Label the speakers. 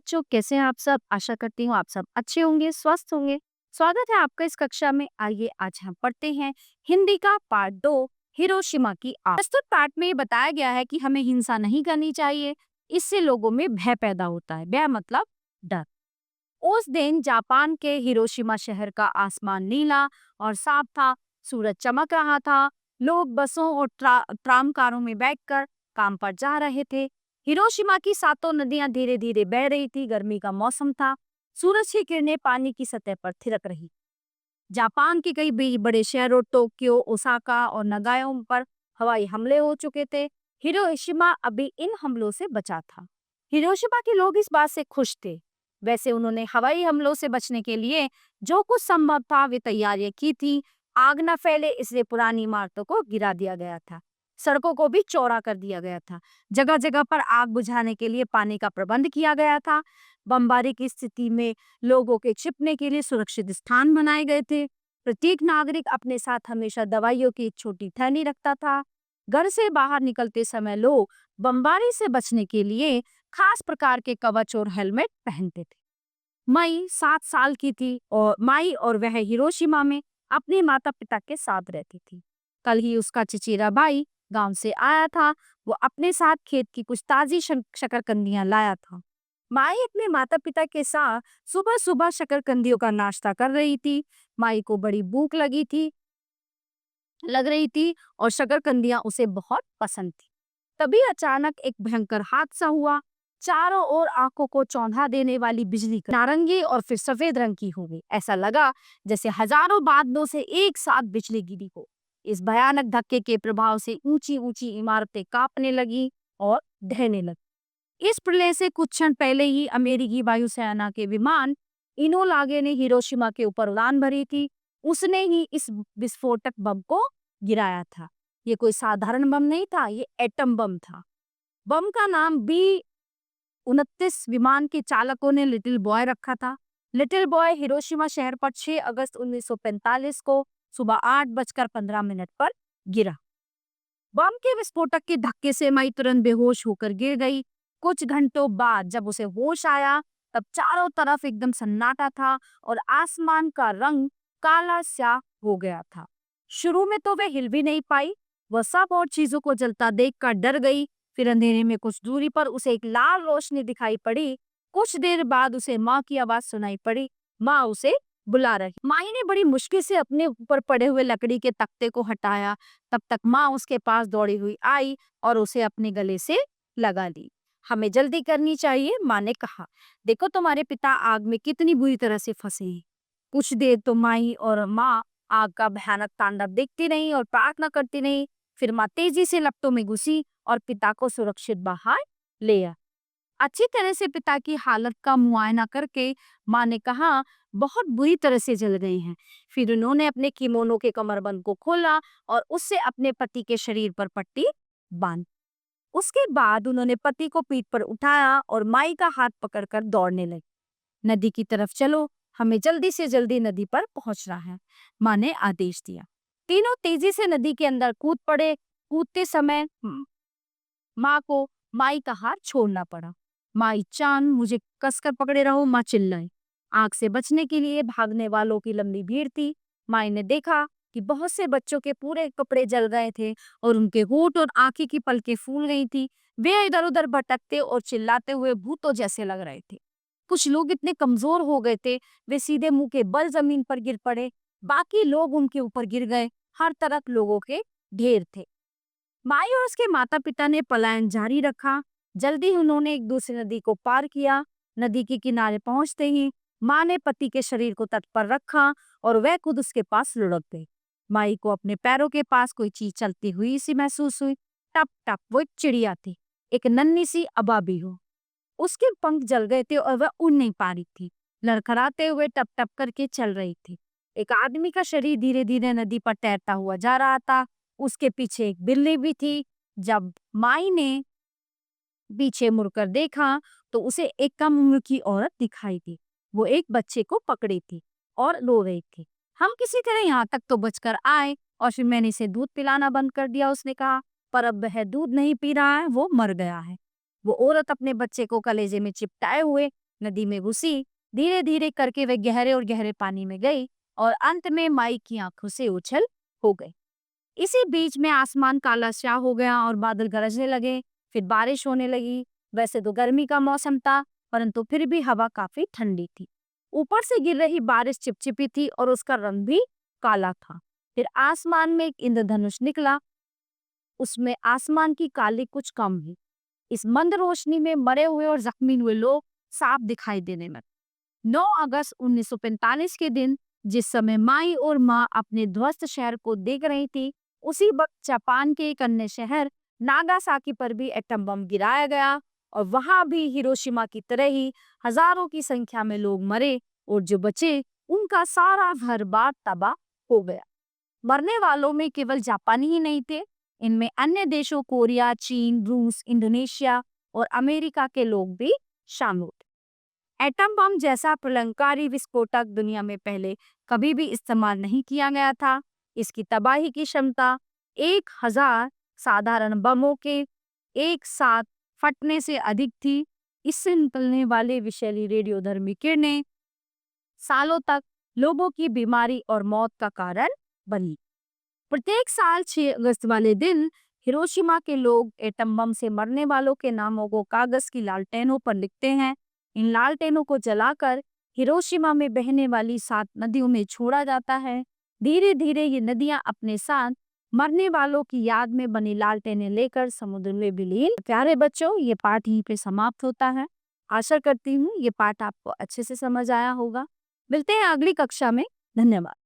Speaker 1: बच्चों, कैसे हैं आप सब? आशा करती हूँ आप सब अच्छे होंगे, स्वस्थ होंगे। स्वागत है आपका इस कक्षा में। आइए आज हम पढ़ते हैं हिंदी का पार्ट 2, हिरोशिमा की आग। प्रस्तुत पाठ में ये बताया गया है कि हमें हिंसा नहीं करनी चाहिए, इससे लोगों में भय पैदा होता है। भय मतलब डर। उस दिन जापान के हिरोशिमा शहर का आसमान नीला और साफ था। सूरज चमक रहा था। लोग बसों और ट्राम कारों में बैठकर काम पर जा रहे थे। हिरोशिमा की सातों नदियां धीरे धीरे बह रही थी। गर्मी का मौसम था। सूरज की किरणें पानी की सतह पर थिरक रही। जापान के कई बड़े शहरों टोक्यो, ओसाका और नगायों पर हवाई हमले हो चुके थे। हिरोशिमा अभी इन हमलों से बचा था। हिरोशिमा के लोग इस बात से खुश थे। वैसे उन्होंने हवाई हमलों से बचने के लिए जो कुछ संभव था वे तैयारियां की थी। आग न फैले इसलिए पुरानी इमारतों को गिरा दिया गया था। सड़कों को भी चौड़ा कर दिया गया था। जगह जगह पर आग बुझाने के लिए पानी का प्रबंध किया गया था। बमबारी की स्थिति में लोगों के छिपने के लिए सुरक्षित स्थान बनाए गए थे। प्रत्येक नागरिक अपने साथ हमेशा दवाइयों की एक छोटी थैली रखता था। घर से बाहर निकलते समय लोग बमबारी से बचने के लिए खास प्रकार के कवच और हेलमेट पहनते थे। मई 7 साल की थी और माई और वह हिरोशिमा में अपने माता पिता के साथ रहती थी। कल ही उसका चचेरा भाई गांव से आया था। वो अपने साथ खेत की कुछ ताजी शकरकंदियां लाया था। माई अपने माता पिता के साथ सुबह सुबह शकरकंदियों का नाश्ता कर रही थी। माई को बड़ी भूख लग रही थी और शकरकंदियां उसे बहुत पसंद थी। तभी अचानक एक भयंकर हादसा हुआ। चारों ओर आंखों को चौंधा देने वाली बिजली नारंगी और फिर सफेद रंग की हो गई। ऐसा लगा जैसे हजारों बादलों से एक साथ बिजली गिरी हो। इस भयानक धक्के के प्रभाव से ऊंची ऊंची इमारतें कांपने लगी और ढहने लगी। इस प्रलय से कुछ क्षण पहले ही अमेरिकी वायुसेना के विमान इनोलागे ने हिरोशिमा के ऊपर उड़ान भरी थी। उसने ही इस विस्फोटक बम को गिराया था। ये कोई साधारण बम नहीं था, ये एटम बम था। बम का नाम B-29 विमान के चालकों ने लिटिल बॉय रखा था। लिटिल बॉय हिरोशिमा शहर पर 6 अगस्त 1945 को सुबह 8:15 पर गिरा। बम के विस्फोटक के धक्के से मई तुरंत बेहोश होकर गिर गई। कुछ घंटों बाद जब उसे होश आया तब चारों तरफ एकदम सन्नाटा था और आसमान का रंग काला स्या हो गया था। शुरू में तो वह हिल भी नहीं पाई। वह सब और चीजों को जलता देखकर डर गई। फिर अंधेरे में कुछ दूरी पर उसे एक लाल रोशनी दिखाई पड़ी। कुछ देर बाद उसे माँ की आवाज सुनाई पड़ी। माँ उसे बुला रही। माई ने बड़ी मुश्किल से अपने ऊपर पड़े हुए लकड़ी के तख्ते को हटाया। तब तक माँ उसके पास दौड़ी हुई आई और उसे अपने गले से लगा ली। हमें जल्दी करनी चाहिए, माँ ने कहा। देखो तुम्हारे पिता आग में कितनी बुरी तरह से फंसे हैं। कुछ देर तो माई और माँ आग का भयानक तांडव देखती रही और प्रार्थना करती रही। फिर माँ तेजी से लपटों में घुसी और पिता को सुरक्षित बाहर ले आई। अच्छी तरह से पिता की हालत का मुआयना करके माँ ने कहा, बहुत बुरी तरह से जल गए हैं। फिर उन्होंने अपने किमोनो के कमरबंद को खोला और उससे अपने पति के शरीर पर पट्टी बांधी। उसके बाद उन्होंने पति को पीठ पर उठाया और माई का हाथ पकड़कर दौड़ने लगी। नदी की तरफ चलो, हमें जल्दी से जल्दी नदी पर पहुंचना है, माँ ने आदेश दिया। तीनों तेजी से नदी के अंदर कूद पड़े। कूदते समय माँ को माई का हाथ छोड़ना पड़ा। माई चांद, मुझे कसकर पकड़े रहो, माँ चिल्लाई। आग से बचने के लिए भागने वालों की लंबी भीड़ थी। माई ने देखा कि बहुत से बच्चों के पूरे कपड़े जल रहे थे और उनके होंठ और आंखें की पलकें फूल गई थी। वे इधर उधर भटकते और चिल्लाते हुए भूतों जैसे लग रहे थे। कुछ लोग इतने कमजोर हो गए थे वे सीधे मुंह के बल जमीन पर गिर पड़े। बाकी लोग उनके ऊपर गिर गए। हर तरफ लोगों के ढेर थे। माई और उसके माता पिता ने पलायन जारी रखा। जल्दी ही उन्होंने एक दूसरी नदी को पार किया। नदी के किनारे पहुंचते ही माँ ने पति के शरीर को तट पर रखा और वह खुद उसके पास लुढ़क गई। माई को अपने पैरों के पास कोई चीज चलती हुई सी महसूस हुई। टप टप, वो एक चिड़िया थी, एक नन्ही सी अबाबी हो। उसके पंख जल गए थे और वह उड़ नहीं पा रही थी। लड़खड़ाते हुए टप टप करके चल रही थी। एक आदमी का शरीर धीरे धीरे नदी पर तैरता हुआ जा रहा था। उसके पीछे एक बिल्ली भी थी। जब माई ने पीछे मुड़कर देखा तो उसे एक कम उम्र की औरत दिखाई दी। वो एक बच्चे को पकड़ी थी और रो रही थी। हम किसी तरह यहाँ तक तो बचकर आए और फिर मैंने इसे दूध पिलाना बंद कर दिया, उसने कहा। पर अब वह दूध नहीं पी रहा है, वो मर गया है। वो औरत अपने बच्चे को कलेजे में चिपटाए हुए नदी में घुसी, धीरे धीरे करके वे गहरे और गहरे पानी में गई और अंत में माई की आंखों से ओझल हो गई। इसी बीच में आसमान काला स्याह हो गया और बादल गरजने लगे। फिर बारिश होने लगी। वैसे तो गर्मी का मौसम था, परंतु फिर भी हवा काफी ठंडी थी। ऊपर से गिर रही बारिश चिपचिपी थी और उसका रंग भी काला था। फिर आसमान में एक इंद्रधनुष निकला। उसमें आसमान की काली कुछ कम हुई। इस मंद रोशनी में मरे हुए और जख्मी हुए लोग साफ दिखाई देने लगे। 9 अगस्त 1945 के दिन, जिस समय माई और माँ अपने ध्वस्त शहर को देख रही थी, उसी वक्त जापान के एक अन्य शहर नागासाकी पर भी एटम बम गिराया गया और वहां भी हिरोशिमा की तरह ही हजारों की संख्या में लोग मरे और जो बचे उनका सारा घर बार तबाह हो गया। मरने वालों में केवल जापानी ही नहीं थे, इनमें अन्य देशों कोरिया, चीन, रूस, इंडोनेशिया और अमेरिका के लोग भी शामिल थे। एटम बम जैसा प्रलंकारी विस्फोटक दुनिया में पहले कभी भी इस्तेमाल नहीं किया गया था। इसकी तबाही की क्षमता 1000 साधारण बमों के एक साथ फटने से अधिक थी। इससे निकलने वाले विषैली रेडियोधर्मी किरणें सालों तक लोगों की बीमारी और मौत का कारण बनी। प्रत्येक साल 6 अगस्त वाले दिन हिरोशिमा के लोग एटम बम से मरने वालों के नामों को कागज की लालटेनों पर लिखते हैं। इन लालटेनों को जलाकर हिरोशिमा में बहने वाली 7 नदियों में छोड़ा जाता है। धीरे धीरे ये नदियां अपने साथ मरने वालों की याद में बनी लालटेनें लेकर समुद्र में विलीन। प्यारे बच्चों, ये पाठ यहीं पे समाप्त होता है। आशा करती हूँ ये पाठ आपको अच्छे से समझ आया होगा। मिलते हैं अगली कक्षा में। धन्यवाद।